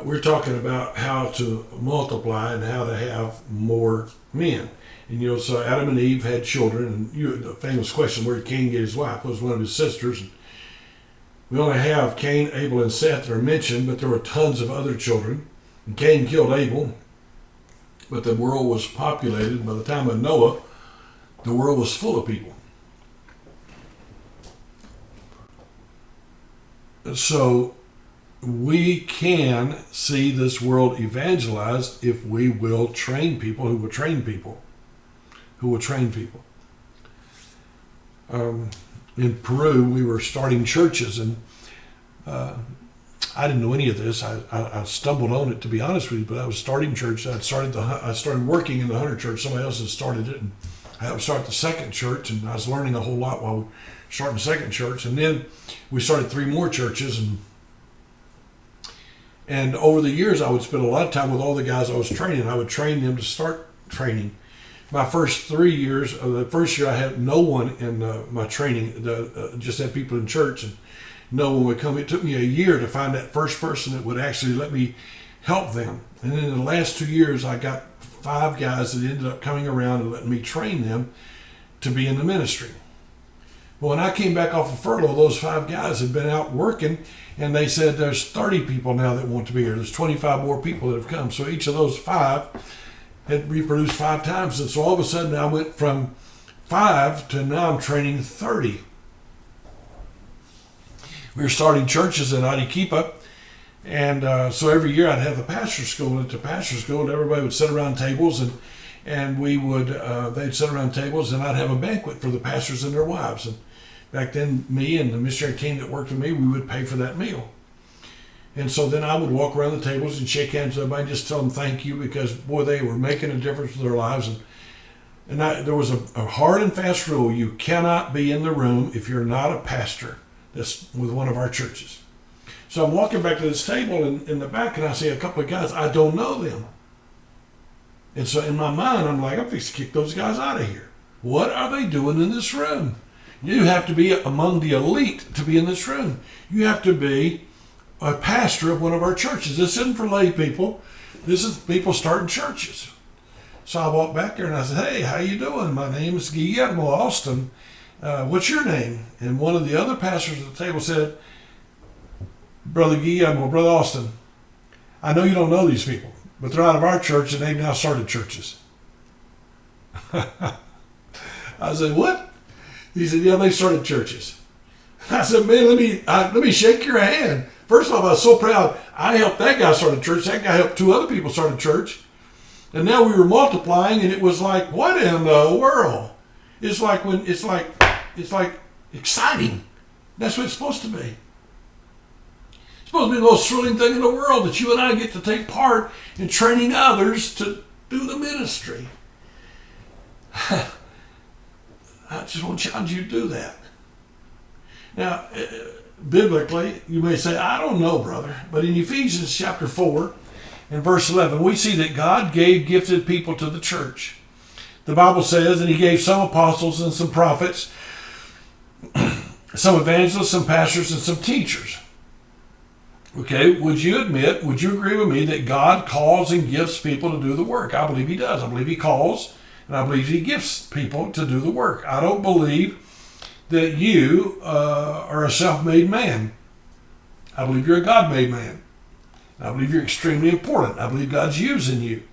we're talking about how to multiply and how to have more men. And so Adam and Eve had children, and the famous question, where did Cain get his wife? Was one of his sisters. And we only have Cain, Abel, and Seth that are mentioned, but there were tons of other children. And Cain killed Abel, but the world was populated. By the time of Noah, the world was full of people. So we can see this world evangelized if we will train people who will train people. In Peru, we were starting churches, and I didn't know any of this. I stumbled on it, to be honest with you, but I was starting church. I started working in the Hunter Church. Somebody else had started it, and I helped start the second church, and I was learning a whole lot while we were starting the second church. And then we started 3 more churches, and over the years, I would spend a lot of time with all the guys I was training. I would train them to start training. My first 3 years, the first year I had no one in my training, just had people in church, and no one would come. It took me a year to find that first person that would actually let me help them. And then in the last 2 years, I got 5 guys that ended up coming around and letting me train them to be in the ministry. Well, when I came back off of furlough, those 5 guys had been out working, and they said there's 30 people now that want to be here. There's 25 more people that have come. So each of those 5 had reproduced 5 times. And so all of a sudden I went from 5 to now I'm training 30. We were starting churches in Arequipa. And so every year I'd have a pastor's school. And at the pastor's school, everybody would sit around tables, and we would, they'd sit around tables, and I'd have a banquet for the pastors and their wives. And back then, me and the missionary team that worked with me, we would pay for that meal. And so then I would walk around the tables and shake hands with everybody and just tell them thank you, because, boy, they were making a difference with their lives. And there was a hard and fast rule. You cannot be in the room if you're not a pastor that's with one of our churches. So I'm walking back to this table in the back, and I see a couple of guys. I don't know them. And so in my mind, I'm like, I'm fixing to kick those guys out of here. What are they doing in this room? You have to be among the elite to be in this room. You have to be a pastor of one of our churches. This isn't for lay people. This is people starting churches. So I walked back there and I said, hey, how you doing? My name is Guillermo Austin. What's your name? And one of the other pastors at the table said, Brother Guillermo, Brother Austin, I know you don't know these people, but they're out of our church and they've now started churches. I said, what? He said, yeah, they started churches. I said, man, let me shake your hand. First of all, I was so proud. I helped that guy start a church. That guy helped 2 other people start a church. And now we were multiplying, and it was like, what in the world? It's like exciting. That's what it's supposed to be. It's supposed to be the most thrilling thing in the world, that you and I get to take part in training others to do the ministry. I just want to challenge you to do that. Now, biblically, you may say, I don't know, brother. But in Ephesians chapter 4 and verse 11, we see that God gave gifted people to the church. The Bible says that he gave some apostles and some prophets, some evangelists, some pastors, and some teachers. Okay, would you agree with me that God calls and gifts people to do the work? I believe he does. I believe he calls, and I believe he gifts people to do the work. I don't believe that you are a self-made man. I believe you're a God-made man. I believe you're extremely important. I believe God's using you.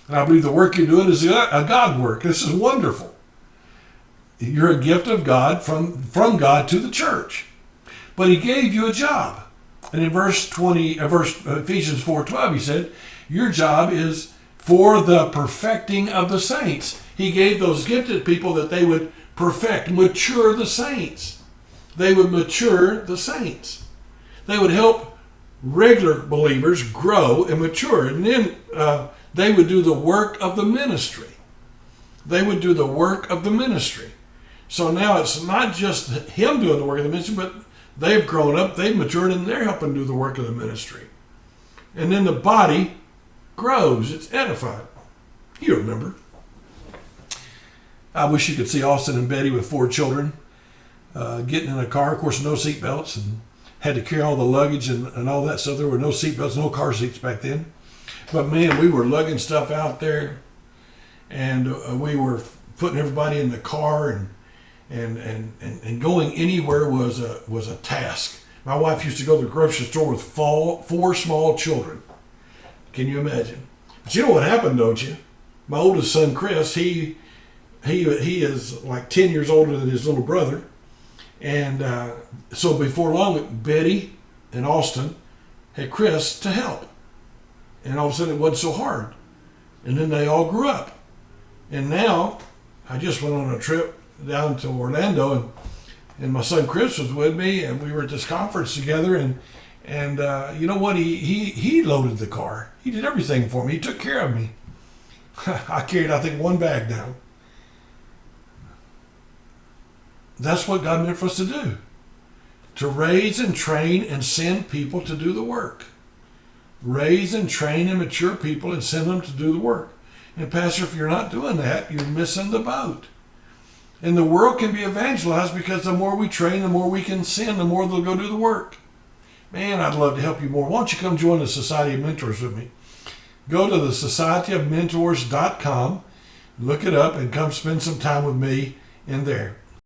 And I believe the work you're doing is a God work. This is wonderful. You're a gift of God from God to the church. But he gave you a job. And in Ephesians 4:12, he said, your job is for the perfecting of the saints. He gave those gifted people that they would perfect, mature the saints. They would mature the saints. They would help regular believers grow and mature. And then they would do the work of the ministry. They would do the work of the ministry. So now it's not just him doing the work of the ministry, but they've grown up, they've matured, and they're helping do the work of the ministry. And then the body grows. It's edified. You remember. I wish you could see Austin and Betty with 4 children getting in a car. Of course, no seat belts, and had to carry all the luggage and all that stuff. There were no seatbelts, no car seats back then. But man, we were lugging stuff out there, and we were putting everybody in the car, and going anywhere was a task. My wife used to go to the grocery store with four small children. Can you imagine? But you know what happened, don't you? My oldest son, Chris, he is like 10 years older than his little brother. And so before long, Betty and Austin had Chris to help. And all of a sudden it wasn't so hard. And then they all grew up. And now I just went on a trip down to Orlando, and my son Chris was with me, and we were at this conference together, and you know what? He loaded the car. He did everything for me. He took care of me. I carried, I think, one bag down. That's what God meant for us to do. To raise and train and send people to do the work. Raise and train and mature people and send them to do the work. And Pastor, if you're not doing that, you're missing the boat. And the world can be evangelized because the more we train, the more we can send, the more they'll go do the work. Man, I'd love to help you more. Why don't you come join the Society of Mentors with me? Go to the societyofmentors.com, look it up, and come spend some time with me in there.